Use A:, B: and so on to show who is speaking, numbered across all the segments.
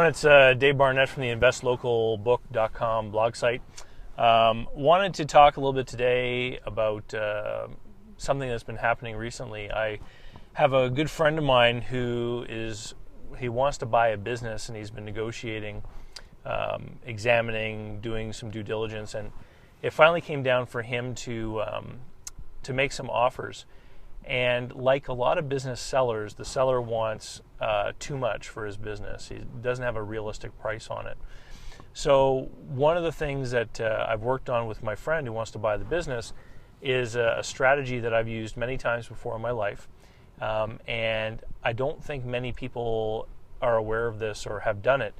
A: everyone. It's Dave Barnett from the investlocalbook.com blog site. Wanted to talk a little bit today about something that's been happening recently. I have a good friend of mine who wants to buy a business, and he's been negotiating, examining, doing some due diligence, and it finally came down for him to make some offers. And like a lot of business sellers, the seller wants too much for his business. He doesn't have a realistic price on it. So one of the things that I've worked on with my friend who wants to buy the business is a strategy that I've used many times before in my life. And I don't think many people are aware of this or have done it.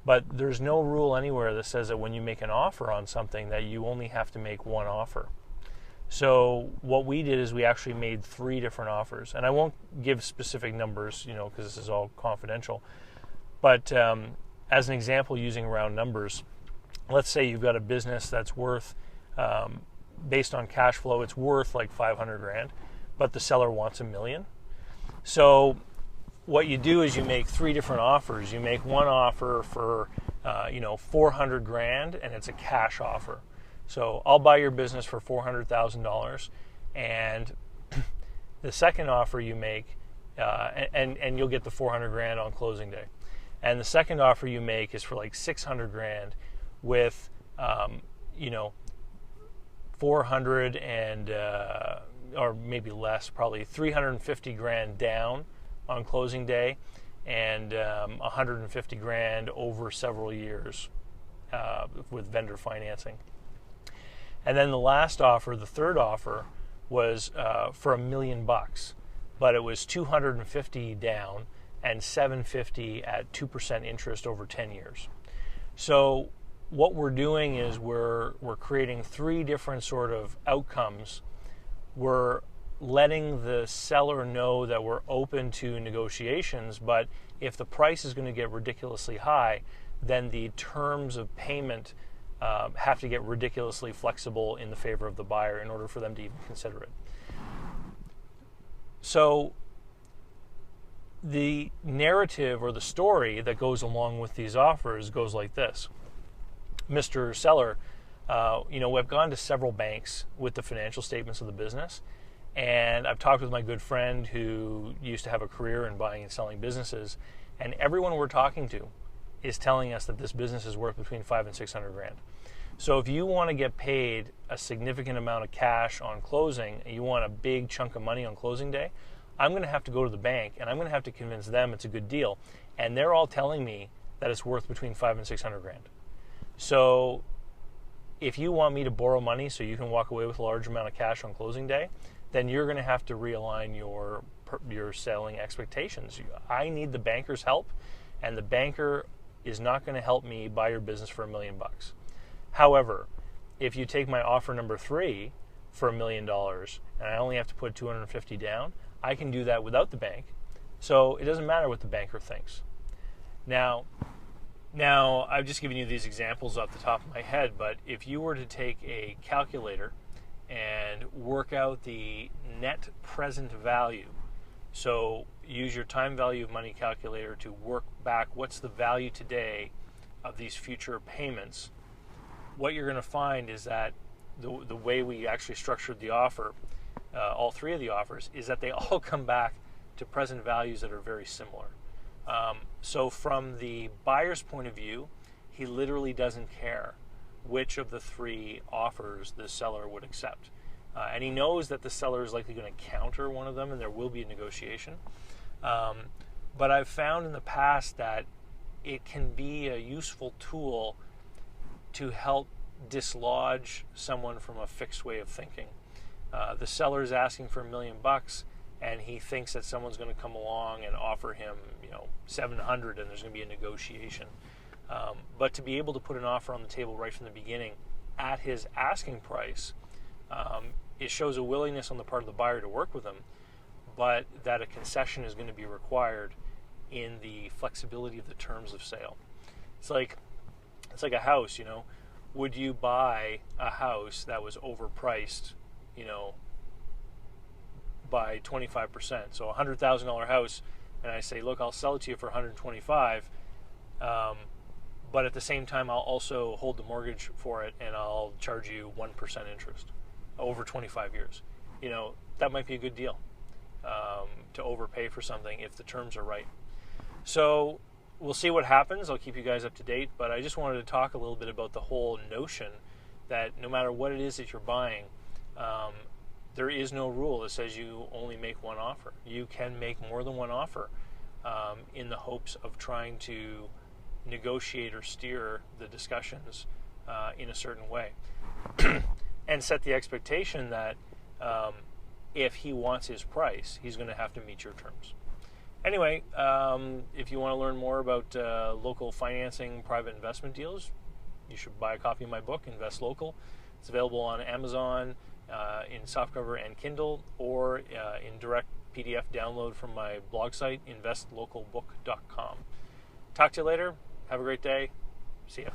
A: But there's no rule anywhere that says that when you make an offer on something that you only have to make one offer. So what we did is we actually made 3 different offers, and I won't give specific numbers, because this is all confidential. But as an example, using round numbers, let's say you've got a business that's worth, based on cash flow, it's worth like $500,000, but the seller wants $1 million. So what you do is you make 3 different offers. You make one offer for, $400,000, and it's a cash offer. So I'll buy your business for $400,000, and the second offer you make, and you'll get the $400,000 on closing day. And the second offer you make is for like $600,000 with, 400 and or maybe less, probably $350,000 down on closing day, and $150,000 over several years with vendor financing. And then the last offer, the third offer, was for $1 million, but it was $250,000 down and $750,000 at 2% interest over 10 years. So what we're doing is we're creating 3 different sort of outcomes. We're letting the seller know that we're open to negotiations, but if the price is going to get ridiculously high, then the terms of payment have to get ridiculously flexible in the favor of the buyer in order for them to even consider it. So the narrative or the story that goes along with these offers goes like this. Mr. Seller, we've gone to several banks with the financial statements of the business, and I've talked with my good friend who used to have a career in buying and selling businesses, and everyone we're talking to is telling us that this business is worth between $500,000 and $600,000. So if you want to get paid a significant amount of cash on closing, and you want a big chunk of money on closing day, I'm going to have to go to the bank, and I'm going to have to convince them it's a good deal. And they're all telling me that it's worth between $500,000 and $600,000. So if you want me to borrow money so you can walk away with a large amount of cash on closing day, then you're going to have to realign your selling expectations. I need the banker's help, and the banker is not going to help me buy your business for $1 million. However, if you take my offer number 3 for $1 million, and I only have to put $250,000 down, I can do that without the bank. So it doesn't matter what the banker thinks. Now I've just given you these examples off the top of my head, but if you were to take a calculator and work out the net present value, so use your time value of money calculator to work back what's the value today of these future payments, what you're going to find is that the way we actually structured the offer, all 3 of the offers, is that they all come back to present values that are very similar. So from the buyer's point of view, he literally doesn't care which of the 3 offers the seller would accept. And he knows that the seller is likely going to counter one of them, and there will be a negotiation. But I've found in the past that it can be a useful tool to help dislodge someone from a fixed way of thinking. The seller is asking for $1 million, and he thinks that someone's going to come along and offer him, $700,000, and there's going to be a negotiation. But to be able to put an offer on the table right from the beginning at his asking price, it shows a willingness on the part of the buyer to work with him, but that a concession is going to be required in the flexibility of the terms of sale. It's like a house, Would you buy a house that was overpriced, by 25%? So a $100,000 house, and I say, look, I'll sell it to you for $125,000. But at the same time, I'll also hold the mortgage for it, and I'll charge you 1% interest over 25 years. That might be a good deal to overpay for something if the terms are right. So we'll see what happens. I'll keep you guys up to date, but I just wanted to talk a little bit about the whole notion that no matter what it is that you're buying, there is no rule that says you only make one offer. You can make more than one offer in the hopes of trying to negotiate or steer the discussions in a certain way. And set the expectation that if he wants his price, he's going to have to meet your terms. Anyway, if you want to learn more about local financing, private investment deals, you should buy a copy of my book, Invest Local. It's available on Amazon, in softcover and Kindle, or in direct PDF download from my blog site, investlocalbook.com. Talk to you later. Have a great day. See ya.